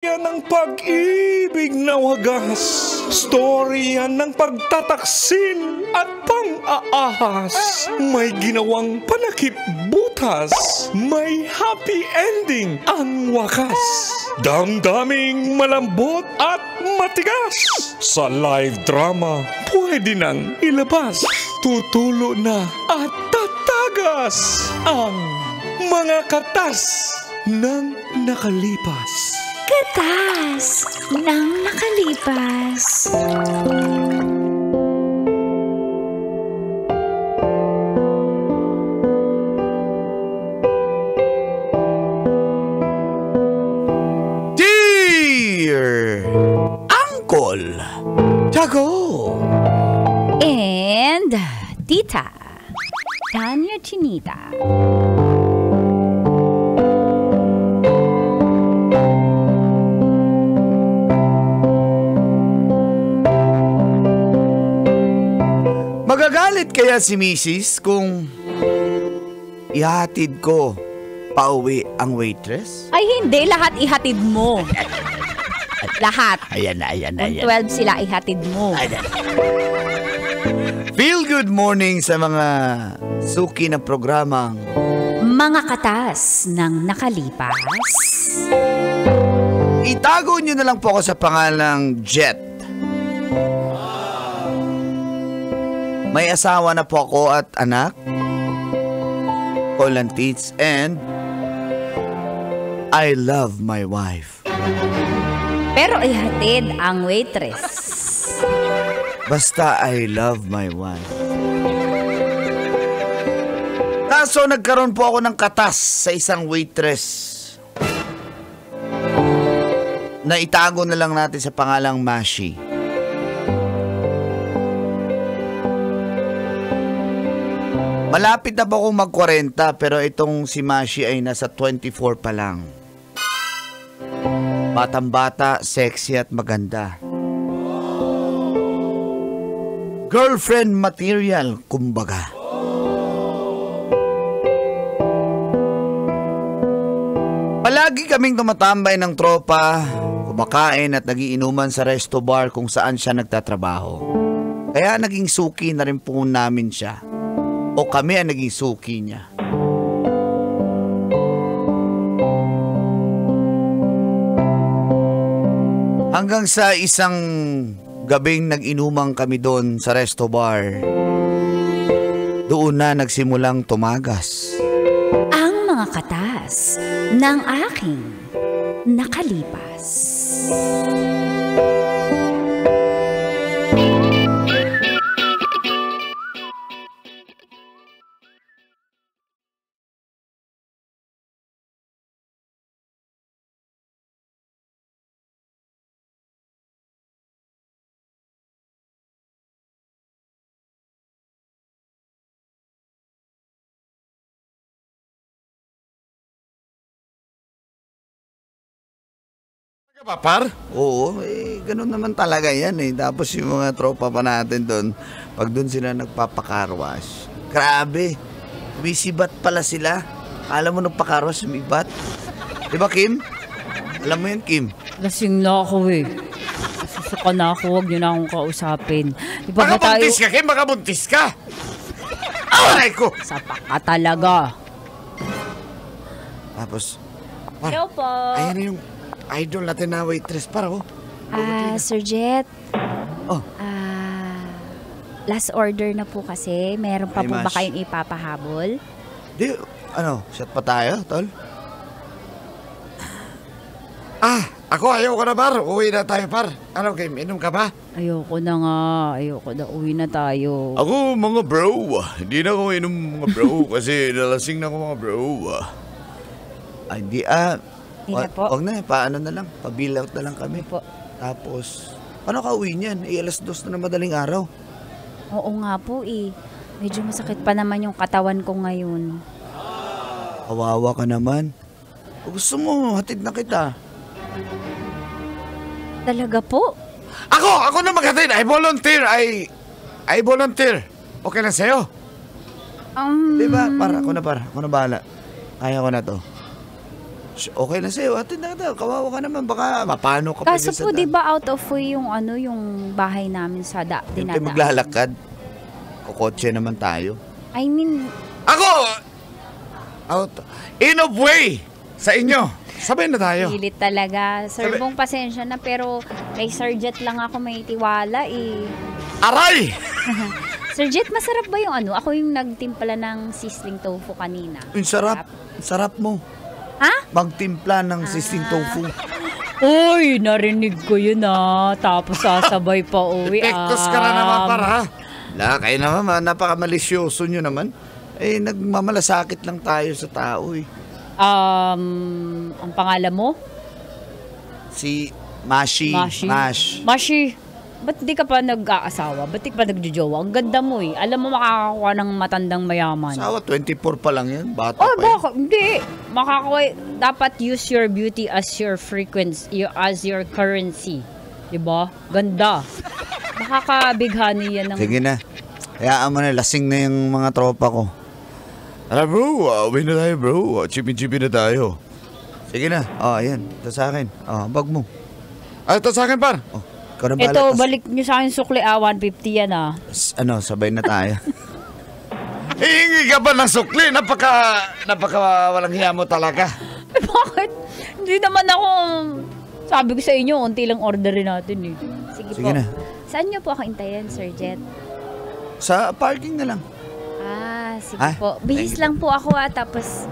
Yan ang pag-ibig na wagas, storya ng pagtataksil at pang-aahas. May ginawang panakip butas, may happy ending ang wakas. Damdaming malambot at matigas, sa live drama pwede nang ilabas. Tutulo na at tatagas ang mga katas ng nakalipas. Katas ng nakalipas. Dear Uncle Tago And Tita Tanya Chinita. Magagalit kaya si Mrs. kung ihatid ko pauwi ang waitress? Ay hindi, lahat ihatid mo. Lahat. Ayan na, ayan na, Kung ayan. 12 sila ihatid mo. Ayan. Feel good morning sa mga suki na programang Mga katas ng nakalipas. itago nyo na lang po ako sa pangalang Jet. May asawa na po ako at anak, Colantits, and I love my wife. Pero ihatid ang waitress. Basta I love my wife. Kaso nagkaroon po ako ng katas sa isang waitress na itago na lang natin sa pangalang Mashi. Malapit na po akong mag-40 pero itong si Mashi ay nasa 24 pa lang. Batang-bata, sexy at maganda. Girlfriend material, kumbaga. Palagi kaming tumatambay ng tropa, kumakain at nagiinuman sa resto bar kung saan siya nagtatrabaho. Kaya naging suki na rin po namin siya. O kami ang naging suki niya. Hanggang sa isang gabing nag-inumang kami doon sa resto bar, doon na nagsimulang tumagas Ang mga katas ng aking nakalipas. Par? Oo, ganun naman talaga yan eh. Tapos yung mga tropa pa natin doon, pag doon sila nagpapakarwash, grabe, bisibat pala sila. Alam mo nagpakarwash, sumibat. Diba Kim? Alam mo yan Kim? Lasing na ako eh. Susuka na ako, huwag niyo na akong kausapin. Di ba ba tayo? Makabuntis ka, Kim? Makabuntis ka! Aray ko! Sapak ka talaga. Tapos, Hello po. ayan yung idol natin na waitress para oh. Sir Jet. Oh. Last order na po kasi. Meron pa Ay, po ba Mash. kayong ipapahabol? Di, ano, shot pa tayo, tol? Ako ayaw ko na, par. Uwi na tayo, par. Ano, Kim? Inom ka ba? Ayoko na nga. Ayoko na. Uwi na tayo. Ako, mga bro. Hindi na ako inom, mga bro. Kasi nalasing na ako, mga bro. Ay, di, Hindi na po. Wag na, paano na lang, pa-bill out na lang kami. Po. Tapos, paano ka uwi niyan? Alas 2 na ng madaling araw. Oo nga po eh. Medyo masakit pa naman yung katawan ko ngayon. Kawawa ka naman. Kung gusto mo, hatid na kita. Talaga po? Ako na maghatid. I volunteer. Okay lang sa'yo? Diba? Ako na bahala. Kaya ko na to. Okay na sa'yo. Atin na kita. Kawawa ka naman. Baka mapano ka pa Kaso dyan sa po, daan. di ba out of way yung yung bahay namin sa Hindi dinadaan? maglalakad. Kukotse naman tayo. I mean, Ako! Out. In of way! Sa inyo. Sabay na tayo. pilit talaga. Sir Sabi- Bong, pasensya na, pero kay Sir Jet lang ako may tiwala eh. Aray! Sir Jet, masarap ba yung Ako yung nagtimpla ng sizzling tofu kanina. Yung sarap. Sarap mo. Ha? Magtimpla ng sisting tofu. Uy, narinig ko yun Tapos sasabay pa uwi. Pektos ka na naman para. La, kayo naman, napakamalisyoso nyo naman. Eh, nagmamalasakit lang tayo sa tao eh. Ang pangalan mo? Si Mashi. Mash. Mashi. Ba't di ka pa nag-aasawa? Ba't di ka pa nagjojowa? Ang ganda mo eh. Alam mo makakakuha ng matandang mayaman. Sawa, 24 pa lang yan. Bata Oh, pa yan. baka, hindi. Makakakuha, dapat use your beauty as your frequency, as your currency. Diba? Ganda. Makakabighani yan ng... Sige na. Hayaan mo na, lasing na yung mga tropa ko. Tara bro, uwi na tayo bro. Chipi-chipi na tayo. Sige na. Ayan. Ito sa akin. Bag mo. Ito sa akin par. Ikaw na bahala. Ito, Tas- balik nyo sa akin sukli, 150 yan sabay na tayo. Hihingi ka ba ng sukli? Napaka walang hiya mo talaga. Eh, bakit? Hindi naman ako... Sabi ko sa inyo, unti lang orderin natin eh. Sige, Sige po. na. Saan niyo po ako intayin, Sir Jet? Sa parking na lang. Sige Ah, po. Bihis thank you. lang po ako tapos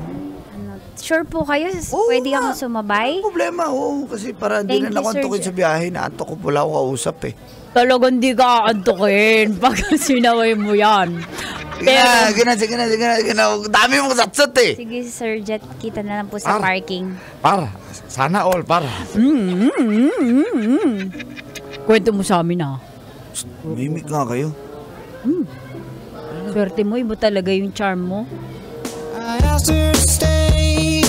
sure po kayo? Oo Pwede nga. ako sumabay? Problema, oo. Kasi para hindi Thank na you, ako Sir antukin sa biyahe. Naantok ko pula ako kausap eh. Talagang di ka aantukin pag sinaway mo yan. Sige na. Dami mong satsat eh. Sige, Sir Jet. Kita na lang po sa parking. Par, sana all par. Kwento mo sa amin Mimik nga kayo. Swerte mo, iba talaga yung charm mo. I asked her to stay.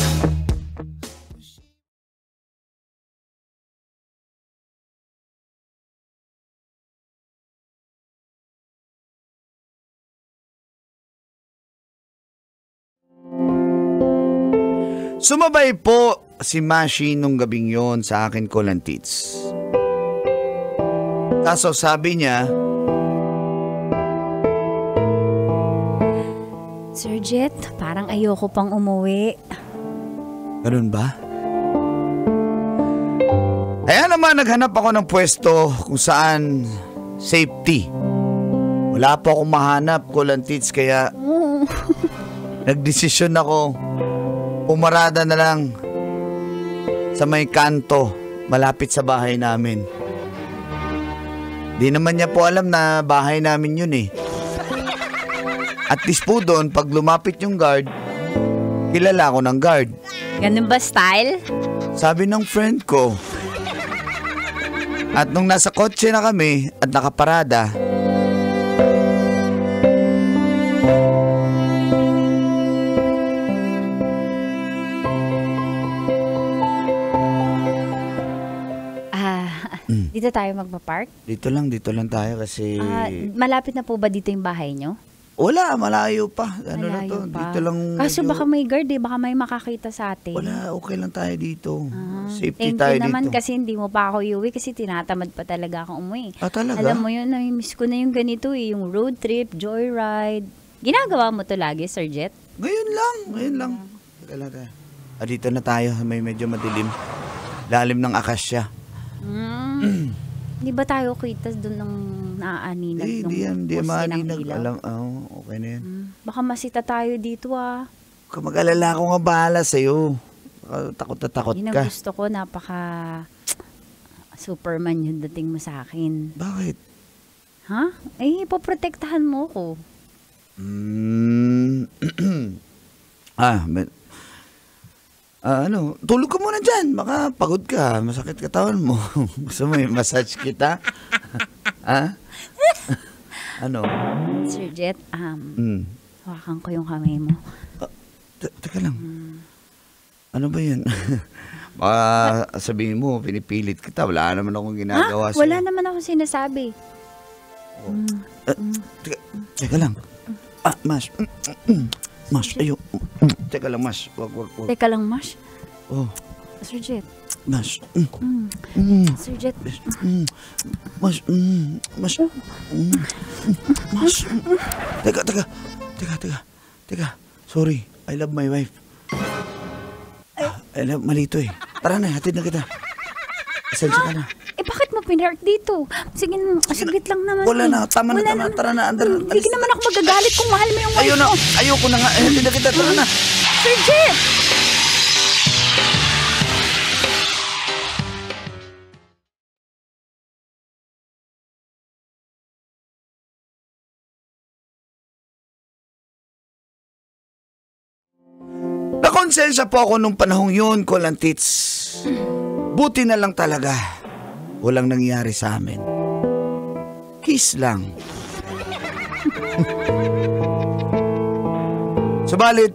Sumabay po si Mashi nung gabing yon sa akin ko lang tits. Kaso sabi niya, Sir Jet, parang ayoko pang umuwi. ganun ba? Kaya naman naghanap ako ng pwesto kung saan safety. Wala pa akong mahanap ko lang tits kaya nagdesisyon ako pumarada na lang sa may kanto malapit sa bahay namin. Di naman niya po alam na bahay namin yun eh. At least po doon, pag lumapit yung guard, kilala ko ng guard. Ganun ba style? Sabi ng friend ko. At nung nasa kotse na kami at nakaparada, Dito tayo magpa-park? dito lang tayo kasi Malapit na po ba dito yung bahay nyo? wala, malayo pa. Ano na to? Malayo pa. Dito lang. Kaso medyo- baka may guard baka may makakita sa atin. Wala, okay lang tayo dito. Safety Thank tayo you naman dito. kasi hindi mo pa ako iuwi kasi tinatamad pa talaga akong umuwi. Talaga? Alam mo yun, miss ko na yung ganito yung road trip, joyride. Ginagawa mo to lagi, Sir Jet? Ngayon lang. Teka lang tayo. Dito na tayo, may medyo madilim. Lalim ng akasya. Di ba tayo kita doon ng naaaninag nung Hindi poste ng maaninag. ilaw? Alam, okay na yan. Baka masita tayo dito Kung mag-alala ako nga bahala sa'yo. Takot na takot Yun ang ka. gusto ko, napaka Superman yung dating mo sa akin. Bakit? Ha? Poprotektahan mo ko. Tulog ka muna dyan. Baka pagod ka. Masakit katawan mo. Gusto mo massage kita? Ha? Ano? Sir Jet, hawakan ko yung kamay mo. Teka lang. Ano ba yan? Baka sabihin mo, pinipilit kita. Wala naman akong ginagawa sa'yo. Wala naman akong sinasabi. Teka lang. Mas. Mas, ayo. Teka lang, Mas. Wag. Teka lang, Mash. Oh, Sir Jet. mas, Sir Jet. mas, Teka. Sorry, I love my wife. Malito eh. Tara na, hatid na kita. Pasensya ka na. Bakit mo pinark dito? Sige, saglit lang naman. Wala na, tama na. Tara na, Andar. Hindi naman ako magagalit kung mahal mo yung wife mo. Ayoko na nga. Hatid na kita, tara na. Sir Jet! Nakonsensya po ako nung panahong yun, Kolantits. Buti na lang talaga. Walang nangyari sa amin. Kiss lang. Subalit,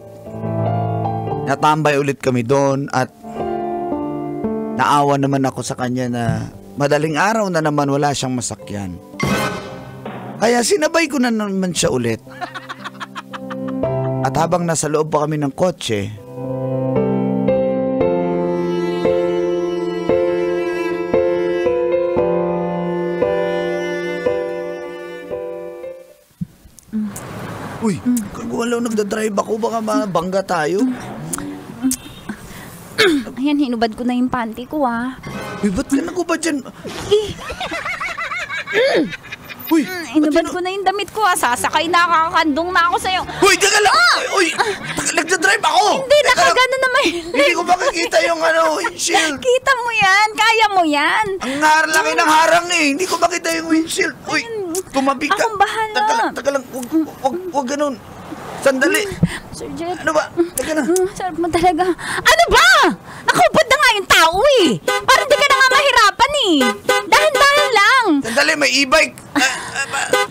natambay ulit kami doon at naawa naman ako sa kanya na madaling araw na naman wala siyang masakyan. Kaya sinabay ko na naman siya ulit. At habang nasa loob pa kami ng kotse, uy, kagwalaw nagdadrive ako, baka mabangga tayo. Ayan, hinubad ko na yung panty ko, Uy, ba't ka nagubad dyan? Uy, Hinubad ko na yung damit ko, Sasakay na, kakakandong na ako sa'yo. uy, teka lang! Uy, nagdadrive ako! Hindi, Teka lang, nakagano naman. hindi ko makikita yung windshield. Kita mo yan, kaya mo yan. Ang laki ng harang eh. Hindi ko makita yung windshield. Uy, tumabi ka. Akong bahala. Teka lang. Huwag ganun. Sandali. Sir Jet. Ano ba? Teka na. Sarap mo talaga. Ano ba? Nakaupad na nga yung tao eh. Parang di ka na nga mahirapan eh. Dahan-dahan lang. Sandali, may e-bike.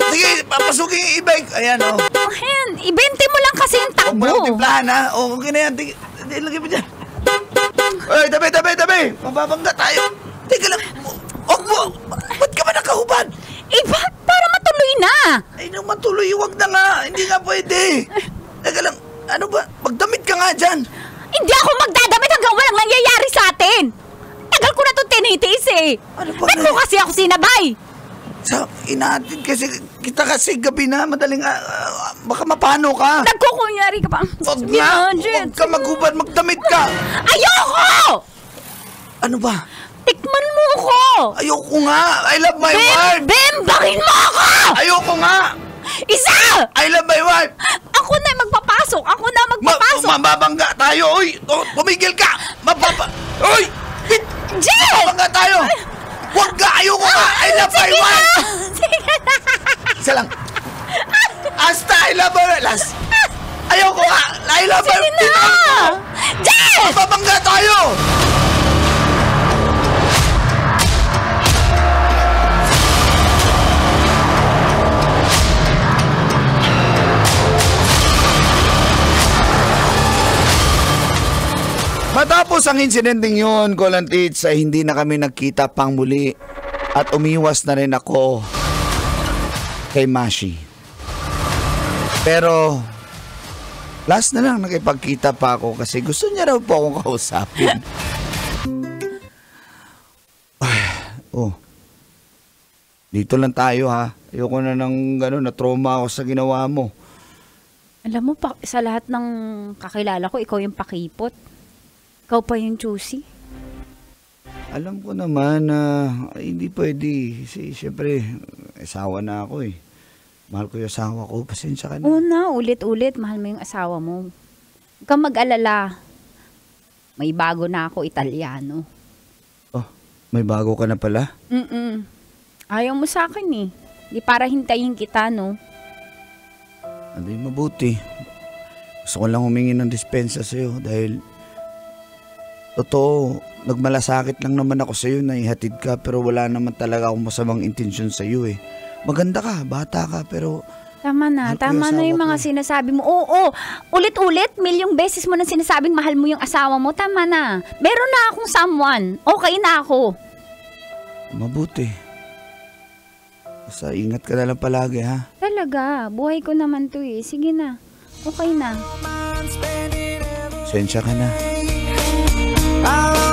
Sige, papasukin yung e-bike. Ayan, oh. Ayan, ibente mo lang kasi yung Huwag mo takbo. lang timplahan, ha? O, okay na yan. Hindi, lagay mo dyan. Uy, tabi. Mababangga tayo. Teka lang. Huwag mo. Ba't ka ba nakahubad? Para matuloy na. Ay, nang matuloy. Huwag na nga. Hindi nga pwede. Teka lang. Ano ba? Magdamit ka nga dyan. Hindi ako magdadamit hanggang walang nangyayari sa atin. Tagal ko na ito tinitiis eh. Ano ba Ba't mo kasi ako sinabay? Inaatid kasi kita kasi gabi na. Madaling, baka mapano ka. Nagkukunyari ka pa. Huwag Sige na. Jet. Huwag ka maghubad. Magdamit ka. Ayoko! Ano ba? Tikman mo ako! Ayoko nga. I love my wife. Bembangin mo ako! Ayoko nga. Isa! I love my wife. Ako na magpapasok! Ako na magpapasok! Mababangga tayo. Uy, tumigil ka. Uy! Jet! Mababangga tayo. Huwag ka. Ayoko nga. I love my Sige wife. na! Sige na! Isa lang. Hasta I love my wife. Ayoko nga. I love my Sige na! Jet! Mababangga tayo. Matapos ang insidenteng yun, Kolantits, ay hindi na kami nagkita pang muli at umiwas na rin ako kay Mashi. Pero last na lang nakipagkita pa ako kasi gusto niya raw po akong kausapin. Dito lang tayo ha. Ayoko na ng gano'n, na-trauma ako sa ginawa mo. Alam mo, sa lahat ng kakilala ko, ikaw yung pakipot. Ikaw pa yung choosy. Alam ko naman na hindi pwede. Kasi siyempre, asawa na ako eh. Mahal ko yung asawa ko. Pasensya ka na. Oo na, ulit-ulit. Mahal mo yung asawa mo. Huwag kang mag-alala. May bago na ako, Italiano. Oh, may bago ka na pala? Ayaw mo sa akin eh. Di para hintayin kita, no? Hindi mabuti. Gusto ko lang humingi ng dispensa sa'yo dahil totoo, nagmalasakit lang naman ako sa'yo na ihatid ka pero wala naman talaga akong masamang intensyon sa'yo eh. Maganda ka, bata ka pero... Tama na, tama na yung mga sinasabi mo. Oo, ulit-ulit, milyong beses mo na sinasabing mahal mo yung asawa mo. Tama na. Meron na akong someone. Okay na ako. Mabuti. Basta ingat ka na lang palagi ha. Talaga, buhay ko naman to eh. Sige na, okay na. Sensya ka na. I'll